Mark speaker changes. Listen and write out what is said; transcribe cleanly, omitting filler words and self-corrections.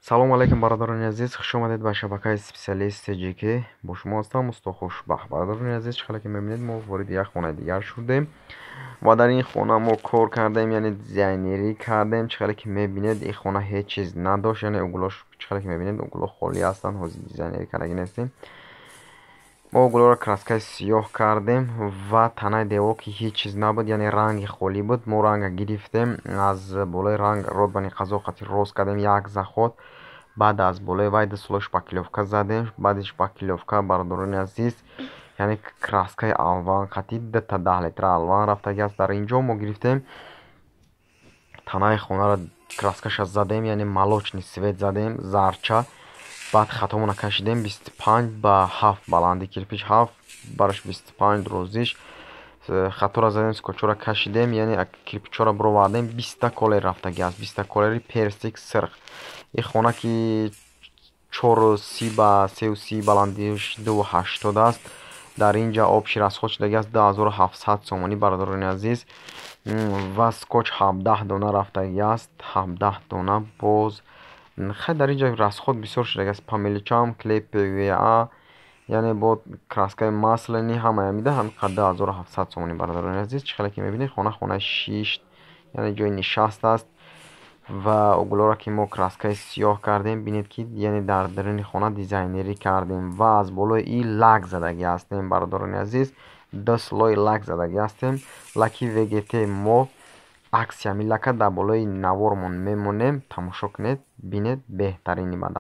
Speaker 1: салом алейкум бародарони азиз, хуш омадед ба шабакаи специалисти ЖК. Бо шумо ҳастам Мусто Хушбахт. Бародарони азиз, чӣ хеле ки мебинед, мо вориди як хонаи дигар шудем ва дар ин хона мо кор кардем, яъне дизайнерӣ кардем. Чӣ хеле ки мебинед, ин хона ҳеҷ чиз надошт, яъне углош чӣ хеле ки мебинед, угло холӣ ҳастанд. ҳозир дизайнерӣ кардаги нестем. мо углоро краскаи сиёҳ кардем ва танаи девор ки ҳеҷ чиз набуд, яъне ранги холӣ буд. Мо ранга гирифтем, аз болои ранг родбани қазоқати рост кардем як заход. баъд аз болои вай дастулои шпаклёвка задем. баъди шпаклёвка, бародарони азиз, яъне краскаи алван, қатъи 10 литра алван рафтагӣ аст. дар инҷо мо гирифтем танаи хонаро краскаша задем, яъне молочный свет задем, зарча. баъд хатомона кашидем 25 ба 7 баланди кирпич, 7 бараш 25 дурозиш. хатора задем, скотчора кашидем, яъне кирпичора бировардем. 20 колер рафтагӣ аст, 20 колери персик сирх. ин хона ки 430 ба 330 баландиш 280 аст. дар инҷа обши расход шудагӣ аст 2700 сомонӣ, бародарони азиз. ва скотч 17 дона рафтагӣ аст, 17 дона. боз хеле дар инҷа расход бисёр шудагӣ аст. памелчам, клей PVA, яъне бо краскаи маслини ҳамая медаҳам 2700 сомонӣ, бародарони азиз. чӣ хеле ки мебинед, хонаи 6, яъне ҷои нишаст аст. ва углоро ки мо краскаи сиёҳ кардем, бинед ки яъне дар даруни хона дизайнерӣ кардем ва аз болои ин лак задагӣ ҳастем, бародарони азиз. дастлои лак задагӣ ҳастем. лаки VGT мо аксия милака дар болои навормон мемонем. тамошо кунед, бинед беҳтарини